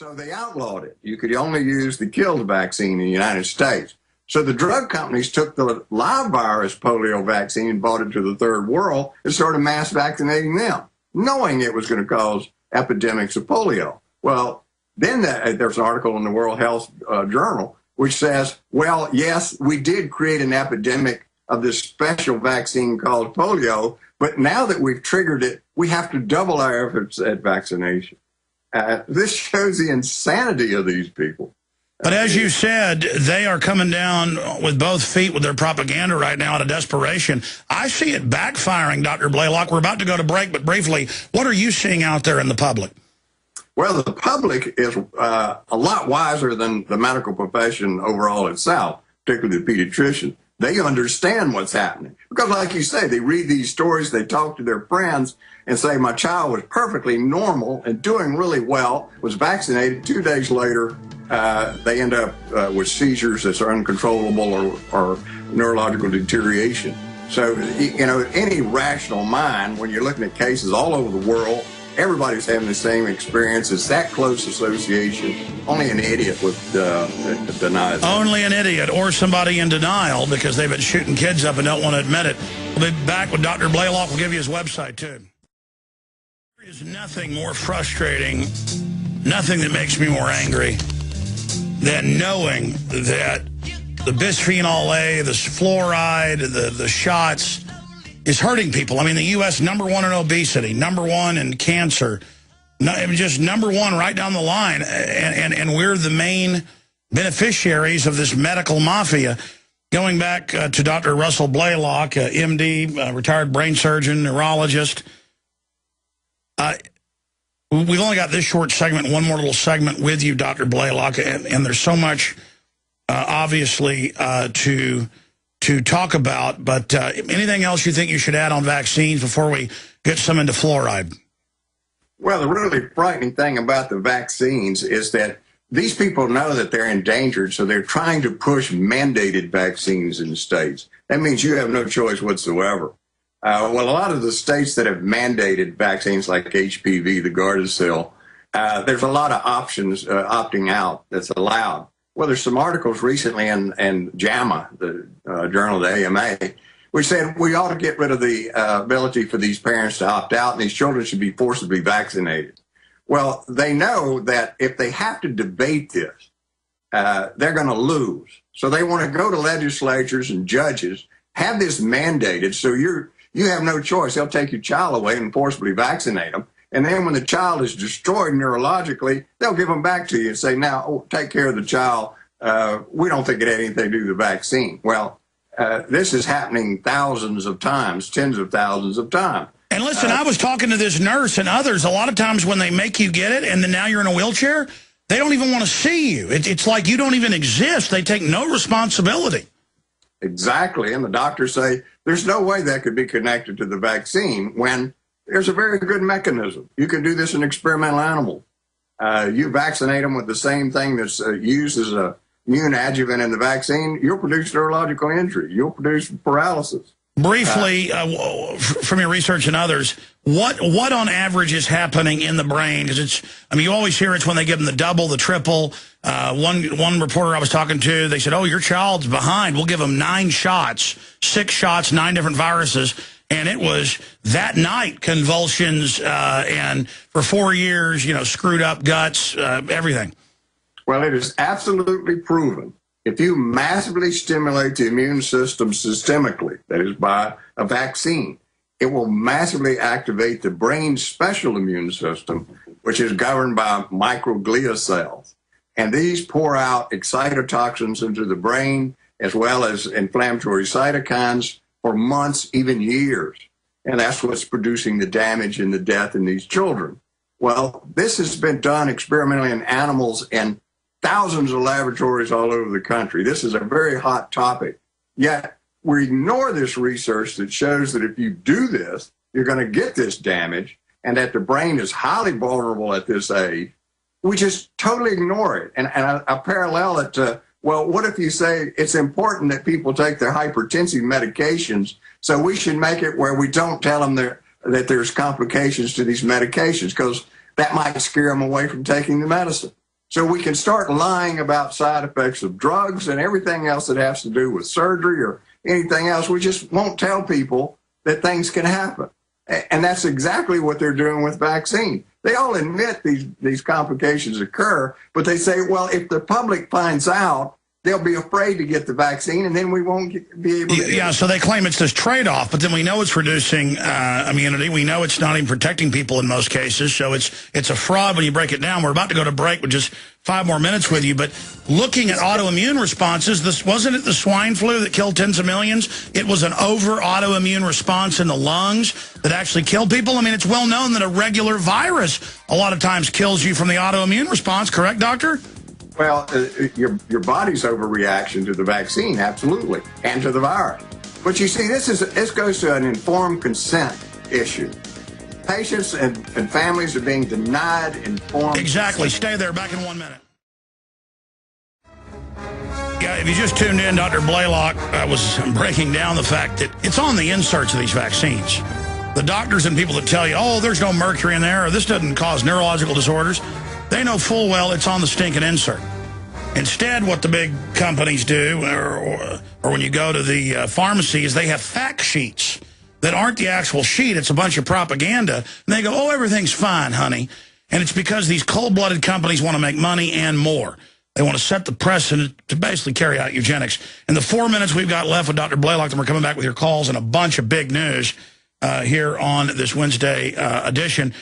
So they outlawed it. You could only use the killed vaccine in the United States. So the drug companies took the live virus polio vaccine and brought it to the third world and started mass vaccinating them, knowing it was going to cause epidemics of polio. Well, then there's an article in the World Health Journal which says, well, yes, we did create an epidemic of this special vaccine called polio, but now that we've triggered it, we have to double our efforts at vaccination. This shows the insanity of these people. But as you said, they are coming down with both feet with their propaganda right now out of desperation. I see it backfiring, Dr. Blaylock. We're about to go to break, but briefly, what are you seeing out there in the public? Well, the public is a lot wiser than the medical profession overall itself, particularly the pediatricians. They understand what's happening. Because like you say, they read these stories, they talk to their friends and say, my child was perfectly normal and doing really well, was vaccinated. 2 days later, they end up with seizures that are uncontrollable or neurological deterioration. So, you know, any rational mind, when you're looking at cases all over the world, everybody's having the same experience. It's that close association. Only an idiot would deny it. Only an idiot or somebody in denial because they've been shooting kids up and don't want to admit it. We'll be back with Dr. Blaylock. We'll give you his website, too. There is nothing more frustrating, nothing that makes me more angry than knowing that the bisphenol A, the fluoride, the shots is hurting people. I mean, the U.S. #1 in obesity, #1 in cancer, just #1 right down the line. And we're the main beneficiaries of this medical mafia. Going back to Dr. Russell Blaylock, MD, retired brain surgeon, neurologist. We've only got this short segment, one more little segment with you, Dr. Blaylock, and there's so much, obviously, to talk about. But anything else you think you should add on vaccines before we get some into fluoride? Well, the really frightening thing about the vaccines is that these people know that they're endangered, so they're trying to push mandated vaccines in the states. That means you have no choice whatsoever. Well, a lot of the states that have mandated vaccines like HPV, the Gardasil, there's a lot of options opting out that's allowed. Well, there's some articles recently in JAMA, the journal of the AMA, which said we ought to get rid of the ability for these parents to opt out and these children should be forcibly vaccinated. Well, they know that if they have to debate this, they're going to lose. So they want to go to legislatures and judges, have this mandated, so you have no choice. They'll take your child away and forcibly vaccinate them. And then when the child is destroyed neurologically, they'll give them back to you and say, now, take care of the child. We don't think it had anything to do with the vaccine. Well, this is happening thousands of times, tens of thousands of times. And listen, I was talking to this nurse and others. A lot of times when they make you get it and then now you're in a wheelchair, they don't even want to see you. It's like you don't even exist. They take no responsibility. Exactly. And the doctors say there's no way that could be connected to the vaccine when there's a very good mechanism. You can do this in experimental animals. You vaccinate them with the same thing that's used as an immune adjuvant in the vaccine, you'll produce neurological injury. You'll produce paralysis. Briefly, from your research and others, what on average is happening in the brain? Because it's, I mean, you always hear it's when they give them the double, the triple. One reporter I was talking to, they said, oh, your child's behind. We'll give them 9 shots, 6 shots, 9 different viruses. And it was that night, convulsions, and for 4 years, you know, screwed up guts, everything. Well, it is absolutely proven. If you massively stimulate the immune system systemically, that is by a vaccine, it will massively activate the brain's special immune system, which is governed by microglia cells. And these pour out excitotoxins into the brain, as well as inflammatory cytokines for months, even years. And that's what's producing the damage and the death in these children. Well, this has been done experimentally in animals and thousands of laboratories all over the country. This is a very hot topic. Yet we ignore this research that shows that if you do this, you're going to get this damage and that the brain is highly vulnerable at this age. We just totally ignore it. And I parallel it to, well, what if you say it's important that people take their hypertensive medications, so we should make it where we don't tell them that there's complications to these medications because that might scare them away from taking the medicine. So we can start lying about side effects of drugs and everything else that has to do with surgery or anything else. We just won't tell people that things can happen. And that's exactly what they're doing with vaccine. They all admit these complications occur, but they say, well, if the public finds out, they'll be afraid to get the vaccine, and then we won't be able to. Yeah, so they claim it's this trade-off, but then we know it's reducing immunity. We know it's not even protecting people in most cases, so it's a fraud when you break it down. We're about to go to break with just 5 more minutes with you, but looking at autoimmune responses, wasn't it the swine flu that killed tens of millions? It was an over-autoimmune response in the lungs that actually killed people. I mean, it's well known that a regular virus a lot of times kills you from the autoimmune response, correct, doctor? Well, your body's overreaction to the vaccine, absolutely, and to the virus. But you see, this goes to an informed consent issue. Patients and families are being denied informed Exactly. consent. Stay there. Back in 1 minute. Yeah, if you just tuned in, Dr. Blaylock was breaking down the fact that it's on the inserts of these vaccines. The doctors and people that tell you, oh, there's no mercury in there, or this doesn't cause neurological disorders, they know full well it's on the stinking insert. Instead, what the big companies do, or when you go to the pharmacy, is they have fact sheets that aren't the actual sheet. It's a bunch of propaganda. And they go, oh, everything's fine, honey. And it's because these cold-blooded companies want to make money and more. They want to set the precedent to basically carry out eugenics. In the 4 minutes we've got left with Dr. Blaylock, then we're coming back with your calls and a bunch of big news here on this Wednesday edition.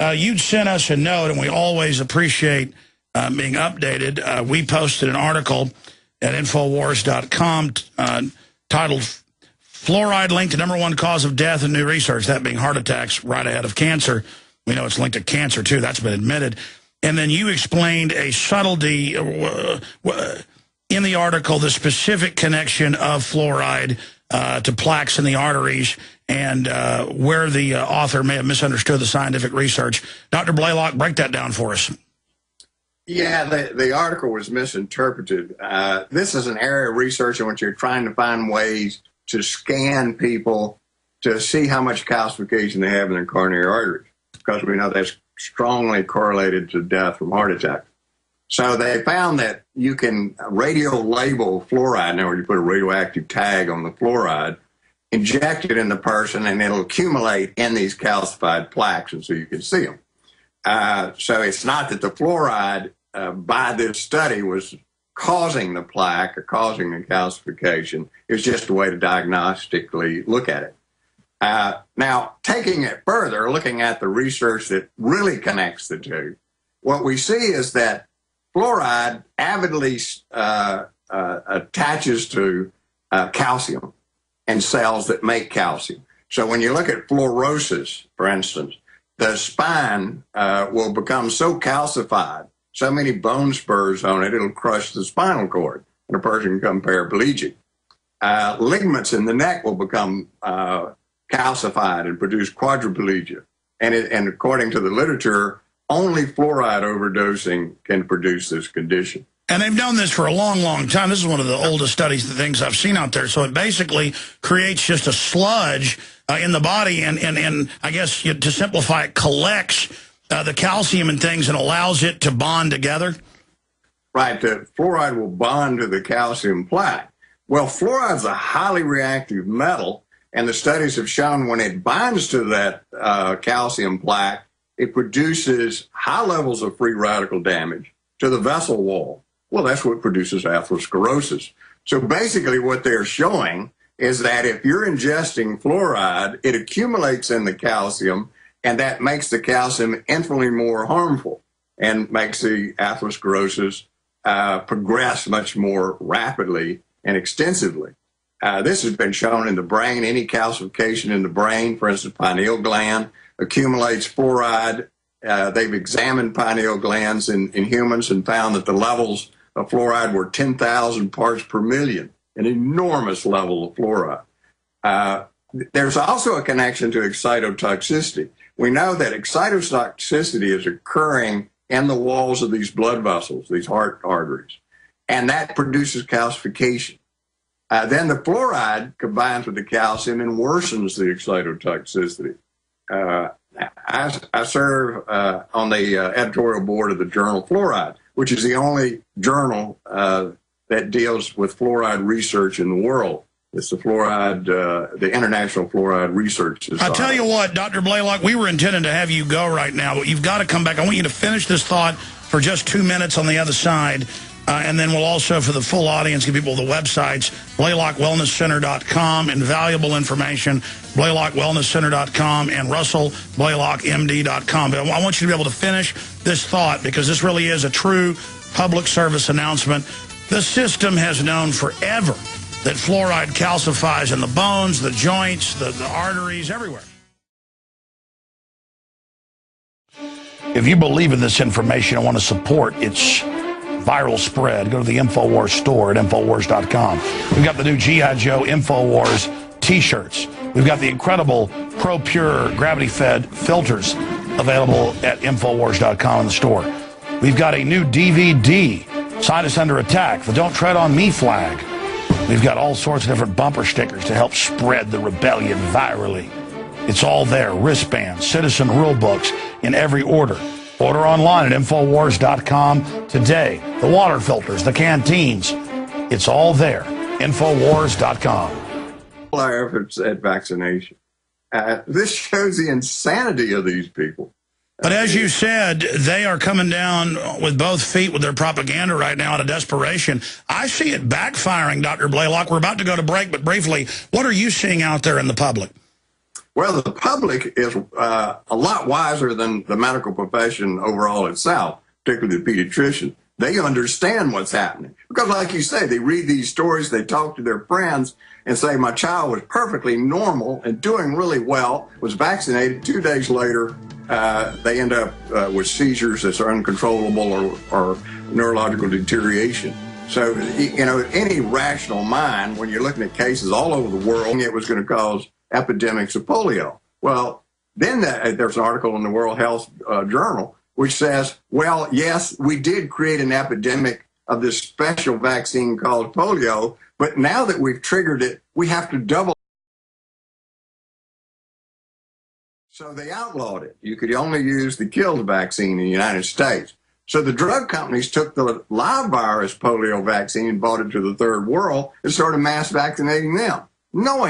You'd sent us a note, and we always appreciate being updated. We posted an article at Infowars.com titled, Fluoride Linked to #1 Cause of Death in New Research, that being heart attacks right ahead of cancer. We know it's linked to cancer, too. That's been admitted. And then you explained a subtlety in the article, the specific connection of fluoride to plaques in the arteries, and where the author may have misunderstood the scientific research. Dr. Blaylock, break that down for us. Yeah, the article was misinterpreted. This is an area of research in which you're trying to find ways to scan people to see how much calcification they have in their coronary arteries, because we know that's strongly correlated to death from heart attack. So they found that you can radio label fluoride. Now, you put a radioactive tag on the fluoride, inject it in the person, and it'll accumulate in these calcified plaques, and so you can see them. So it's not that the fluoride by this study was causing the plaque or causing the calcification. It's just a way to diagnostically look at it. Now, taking it further, looking at the research that really connects the two, what we see is that fluoride avidly attaches to calcium and cells that make calcium. So when you look at fluorosis, for instance, the spine will become so calcified, so many bone spurs on it, it'll crush the spinal cord, and a person can become paraplegic. Ligaments in the neck will become calcified and produce quadriplegia. And according to the literature, only fluoride overdosing can produce this condition. And they've known this for a long, long time. This is one of the oldest studies, the things I've seen out there. So it basically creates just a sludge in the body and I guess, to simplify it, collects the calcium and things and allows it to bond together? Right. The fluoride will bond to the calcium plaque. Well, fluoride is a highly reactive metal, and the studies have shown when it binds to that calcium plaque, it produces high levels of free radical damage to the vessel wall. Well, that's what produces atherosclerosis. So basically what they're showing is that if you're ingesting fluoride, it accumulates in the calcium, and that makes the calcium infinitely more harmful and makes the atherosclerosis progress much more rapidly and extensively. This has been shown in the brain. Any calcification in the brain, for instance, pineal gland, accumulates fluoride. They've examined pineal glands in humans and found that the levels of fluoride were 10,000 parts per million, an enormous level of fluoride. There's also a connection to excitotoxicity. We know that excitotoxicity is occurring in the walls of these blood vessels, these heart arteries, and that produces calcification. Then the fluoride combines with the calcium and worsens the excitotoxicity. I serve on the editorial board of the journal Fluoride, which is the only journal that deals with fluoride research in the world. It's the the International Fluoride Research Society. I tell you what, Dr. Blaylock, we were intending to have you go right now, but you've got to come back. I want you to finish this thought for just 2 minutes on the other side, and then we'll also, for the full audience, give people the websites, BlaylockWellnessCenter.com, invaluable information, BlaylockWellnessCenter.com, and RussellBlaylockMD.com. But I want you to be able to finish this thought, because this really is a true public service announcement. The system has known forever that fluoride calcifies in the bones, the joints, the arteries, everywhere. If you believe in this information and want to support its viral spread, go to the InfoWars store at InfoWars.com. We've got the new G.I. Joe InfoWars T-shirts. We've got the incredible ProPure gravity-fed filters available at InfoWars.com in the store. We've got a new DVD, Scientists Under Attack, the Don't Tread on Me flag. We've got all sorts of different bumper stickers to help spread the rebellion virally. It's all there. Wristbands, citizen rule books in every order. Order online at Infowars.com today. The water filters, the canteens. It's all there. Infowars.com. Our efforts at vaccination. This shows the insanity of these people. But as you said, they are coming down with both feet with their propaganda right now out of desperation. I see it backfiring, Dr. Blaylock. We're about to go to break, but briefly, what are you seeing out there in the public? Well, the public is a lot wiser than the medical profession overall itself, particularly the pediatricians. They understand what's happening. Because like you say, they read these stories, they talk to their friends and say, my child was perfectly normal and doing really well, was vaccinated. 2 days later, they end up with seizures that are uncontrollable or neurological deterioration. So, you know, any rational mind, when you're looking at cases all over the world, it was going to cause epidemics of polio. Well, then there's an article in the World Health Journal which says, well, yes, we did create an epidemic of this special vaccine called polio, but now that we've triggered it, we have to double. So they outlawed it. You could only use the killed vaccine in the United States. So the drug companies took the live virus polio vaccine and brought it to the third world and started mass vaccinating them, knowing